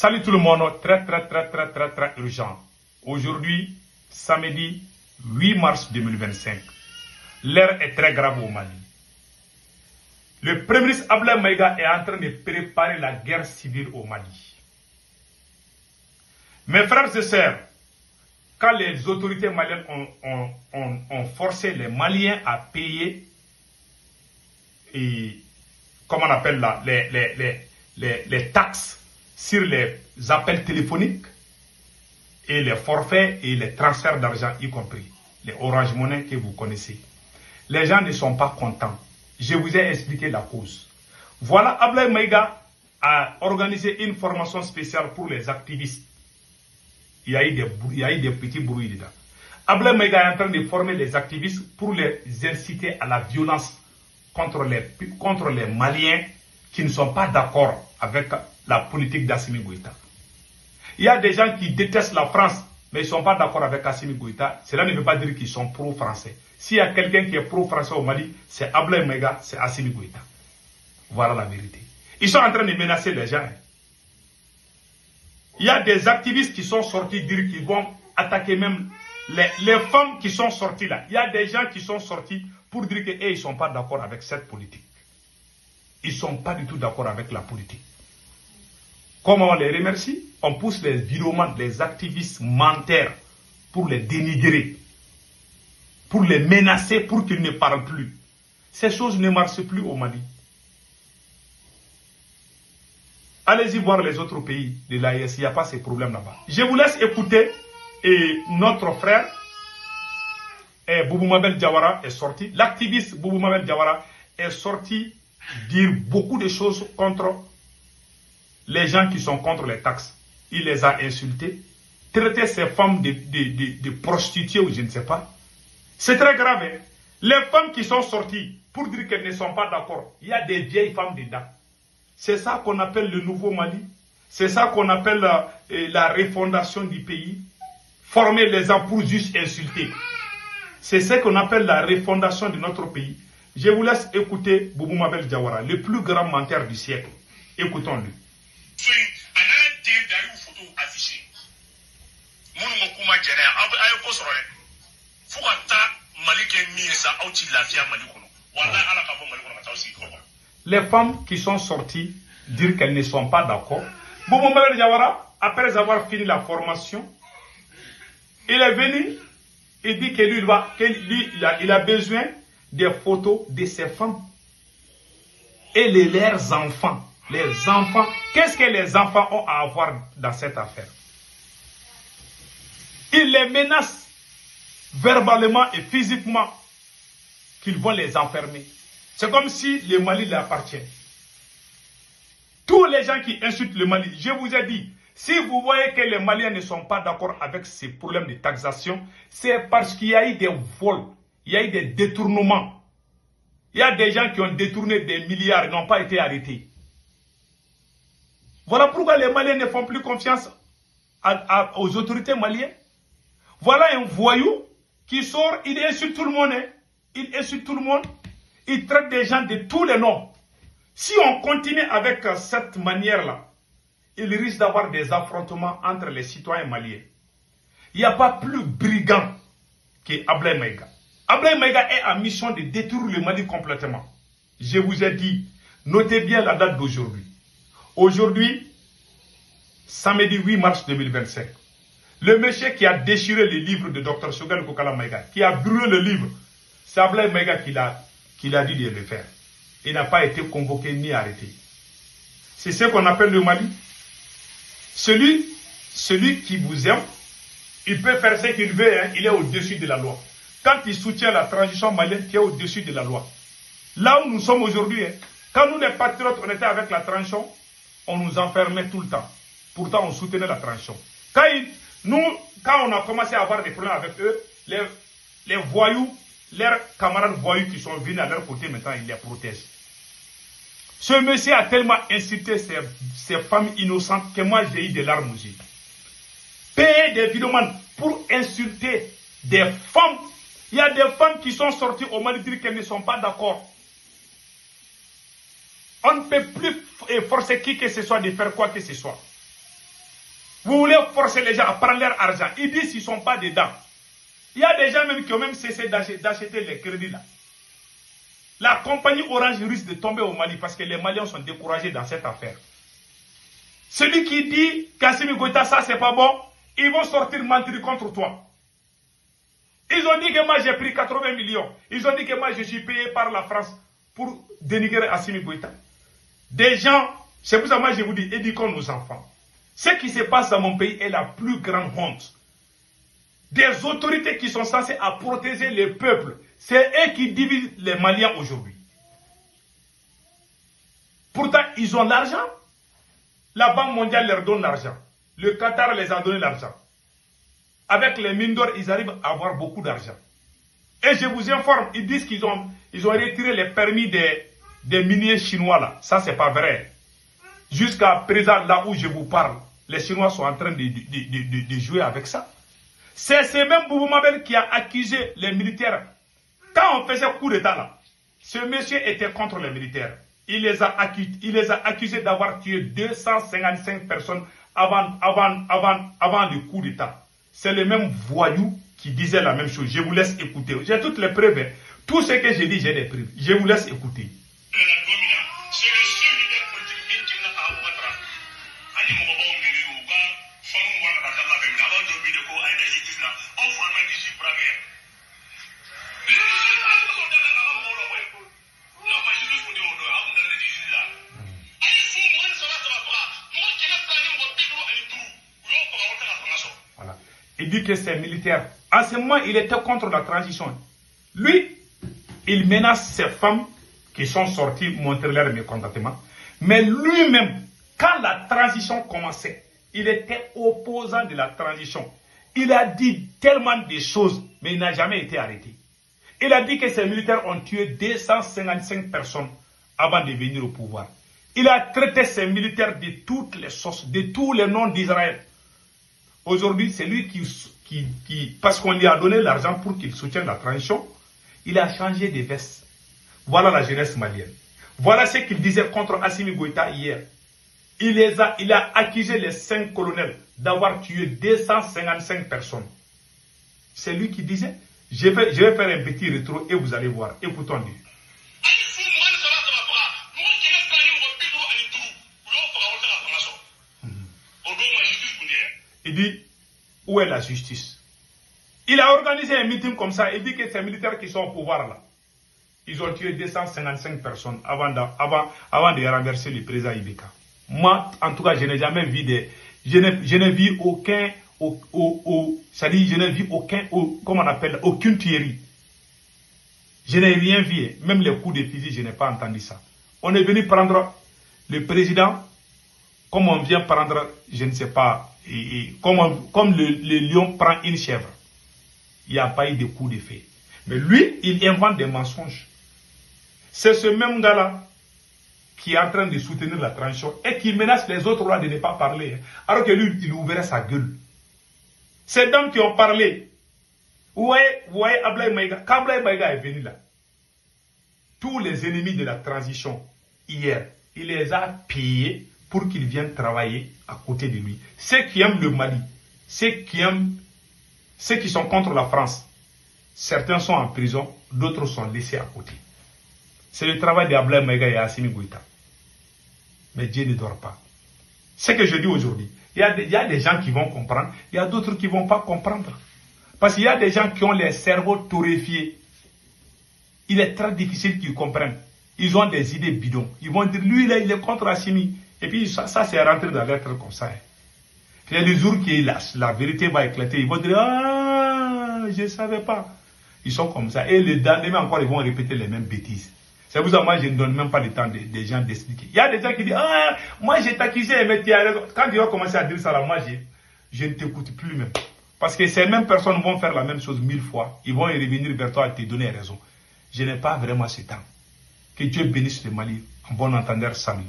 Salut tout le monde, très urgent. Aujourd'hui, samedi 8 mars 2025. L'heure est très grave au Mali. Le Premier ministre Abdoulaye Maïga est en train de préparer la guerre civile au Mali. Mes frères et sœurs, quand les autorités maliennes ont forcé les Maliens à payer, et, comment on appelle là, les taxes sur les appels téléphoniques et les forfaits et les transferts d'argent, y compris les Orange Money que vous connaissez. Les gens ne sont pas contents. Je vous ai expliqué la cause. Voilà, Abdoulaye Maïga a organisé une formation spéciale pour les activistes. Il y a eu des petits bruits dedans. Abdoulaye Maïga est en train de former les activistes pour les inciter à la violence contre les Maliens qui ne sont pas d'accord avec la politique d'Assimi Goïta. Il y a des gens qui détestent la France, mais ils ne sont pas d'accord avec Assimi Goïta. Cela ne veut pas dire qu'ils sont pro-français. S'il y a quelqu'un qui est pro-français au Mali, c'est Abdoulaye Maïga, c'est Assimi Goïta. Voilà la vérité. Ils sont en train de menacer les gens. Il y a des activistes qui sont sortis dire qu'ils vont attaquer même les femmes qui sont sorties là. Il y a des gens qui sont sortis pour dire qu'ils ne sont pas d'accord avec cette politique. Ils ne sont pas du tout d'accord avec la politique. Comment on les remercie? On pousse les viromanes, les activistes menteurs pour les dénigrer, pour les menacer, pour qu'ils ne parlent plus. Ces choses ne marchent plus au Mali. Allez-y voir les autres pays de l'AES, il n'y a pas ces problèmes là-bas. Je vous laisse écouter notre frère Boubou Mabel Diawara est sorti. L'activiste Boubou Mabel Diawara est sorti dire beaucoup de choses contre les gens qui sont contre les taxes. Il les a insultés, traité ces femmes de prostituées ou je ne sais pas. C'est très grave. Hein? Les femmes qui sont sorties pour dire qu'elles ne sont pas d'accord, il y a des vieilles femmes dedans. C'est ça qu'on appelle le nouveau Mali. C'est ça qu'on appelle la refondation du pays. Former les gens pour juste insulter. C'est ce qu'on appelle la refondation de notre pays. Je vous laisse écouter Boubou Mabel Diawara, le plus grand menteur du siècle. Écoutons-le. Les femmes qui sont sorties dire qu'elles ne sont pas d'accord. Boubou Mabel Diawara, après avoir fini la formation, il est venu et dit que il a besoin des photos de ses femmes et leurs enfants. Les enfants, qu'est-ce que les enfants ont à avoir dans cette affaire? Il les menace verbalement et physiquement qu'ils vont les enfermer. C'est comme si le Mali leur appartient. Tous les gens qui insultent le Mali, je vous ai dit, si vous voyez que les Maliens ne sont pas d'accord avec ces problèmes de taxation, c'est parce qu'il y a eu des vols, il y a eu des détournements. Il y a des gens qui ont détourné des milliards et n'ont pas été arrêtés. Voilà pourquoi les Maliens ne font plus confiance aux autorités maliennes. Voilà un voyou qui sort, il insulte tout le monde. Hein. Il insulte tout le monde. Il traite des gens de tous les noms. Si on continue avec cette manière-là, il risque d'avoir des affrontements entre les citoyens maliens. Il n'y a pas plus brigand que Abdoulaye Maïga. Abdoulaye Maïga est en mission de détruire le Mali complètement. Je vous ai dit, notez bien la date d'aujourd'hui. Aujourd'hui, samedi 8 mars 2025, le monsieur qui a déchiré le livre de Dr Choguel Kokala Maïga, qui a brûlé le livre, c'est Abdoulaye Maïga qui l'a dit de le faire. Il n'a pas été convoqué ni arrêté. C'est ce qu'on appelle le Mali. Celui qui vous aime, il peut faire ce qu'il veut, hein, il est au-dessus de la loi. Quand il soutient la transition malienne, qui est au-dessus de la loi. Là où nous sommes aujourd'hui, hein, quand nous les patriotes, on était avec la transition, on nous enfermait tout le temps. Pourtant, on soutenait la transition. Quand on a commencé à avoir des problèmes avec eux, les voyous, leurs camarades voyous qui sont venus à leur côté, maintenant, ils les protègent. Ce monsieur a tellement insulté ces femmes innocentes que moi, j'ai eu des larmes aux yeux. Payer des vidéomans pour insulter des femmes. Il y a des femmes qui sont sorties au Mali dire qu'elles ne sont pas d'accord. On ne peut plus forcer qui que ce soit de faire quoi que ce soit. Vous voulez forcer les gens à prendre leur argent. Ils disent qu'ils ne sont pas dedans. Il y a des gens même qui ont même cessé d'acheter les crédits là. La compagnie Orange risque de tomber au Mali parce que les Maliens sont découragés dans cette affaire. Celui qui dit qu'Assimi Goïta, ça c'est pas bon, ils vont sortir mentir contre toi. Ils ont dit que moi j'ai pris 80 millions. Ils ont dit que moi je suis payé par la France pour dénigrer Assimi Goïta. Des gens, c'est pour ça que moi je vous dis, éduquons nos enfants. Ce qui se passe dans mon pays est la plus grande honte. Des autorités qui sont censées à protéger les peuples, c'est eux qui divisent les Maliens aujourd'hui. Pourtant, ils ont l'argent. La Banque mondiale leur donne l'argent. Le Qatar les a donné l'argent. Avec les mines d'or, ils arrivent à avoir beaucoup d'argent. Et je vous informe, ils disent qu'ils ont retiré les permis des miniers chinois là. Ça, c'est pas vrai. Jusqu'à présent, là où je vous parle, les Chinois sont en train de jouer avec ça. C'est ce même Boubou Mabel qui a accusé les militaires. Quand on faisait coup d'état là, ce monsieur était contre les militaires. Il les a accusés d'avoir tué 255 personnes avant le coup d'état. C'est le même voyou qui disait la même chose. Je vous laisse écouter. J'ai toutes les preuves. Tout ce que j'ai dit, j'ai des preuves. Je vous laisse écouter. Voilà. Il dit que c'est militaire. En ce moment, il était contre la transition. Lui, il menace ces femmes qui sont sorties montrer leur mécontentement. Mais lui-même, quand la transition commençait, il était opposant de la transition. Il a dit tellement de choses, mais il n'a jamais été arrêté. Il a dit que ces militaires ont tué 255 personnes avant de venir au pouvoir. Il a traité ces militaires de toutes les sauces, de tous les noms d'Israël. Aujourd'hui, c'est lui qui, parce qu'on lui a donné l'argent pour qu'il soutienne la transition, il a changé de veste. Voilà la jeunesse malienne. Voilà ce qu'il disait contre Assimi Goïta hier. Il a accusé les 5 colonels d'avoir tué 255 personnes. C'est lui qui disait. Je vais faire un petit rétro et vous allez voir. Écoutons-le. Il dit, où est la justice? Il a organisé un meeting comme ça. Il dit que ces militaires qui sont au pouvoir là, ils ont tué 255 personnes avant de renverser le président Ibeka. Moi, en tout cas, je n'ai jamais vu je n'ai vu aucun, je n'ai vu comment on appelle, aucune tuerie. Je n'ai rien vu, même les coups de fusil, je n'ai pas entendu ça. On est venu prendre le président, comme on vient prendre, je ne sais pas, comme le lion prend une chèvre. Il n'y a pas eu de coup de feu. Mais lui, il invente des mensonges. C'est ce même gars-là qui est en train de soutenir la transition et qui menace les autres là de ne pas parler. Alors que lui, il ouvrait sa gueule. Ces dames qui ont parlé, vous voyez Ablaye Maïga, quand Ablaye Maïga est venu là, tous les ennemis de la transition, hier, il les a payés pour qu'ils viennent travailler à côté de lui. Ceux qui aiment le Mali, ceux qui sont contre la France, certains sont en prison, d'autres sont laissés à côté. C'est le travail d'Ablaye Maïga et Assimi Goïta. Mais Dieu ne dort pas. Ce que je dis aujourd'hui, il y a des gens qui vont comprendre, il y a d'autres qui ne vont pas comprendre. Parce qu'il y a des gens qui ont les cerveaux torréfiés. Il est très difficile qu'ils comprennent. Ils ont des idées bidons. Ils vont dire, lui là, il est contre Assimi. Et puis ça c'est rentré dans l'être comme ça. Il y a des jours qui la vérité va éclater. Ils vont dire, ah, je ne savais pas. Ils sont comme ça. Et le lendemain encore, ils vont répéter les mêmes bêtises. C'est pour ça que moi, je ne donne même pas le temps des gens d'expliquer. Il y a des gens qui disent, ah, moi j'ai t'accusé, mais tu as raison. Quand ils vont commencer à dire ça, là, moi, je ne t'écoute plus même. Parce que ces mêmes personnes vont faire la même chose 1000 fois. Ils vont revenir vers toi et te donner raison. Je n'ai pas vraiment ce temps. Que Dieu bénisse le Mali. En bon entendeur, Samy.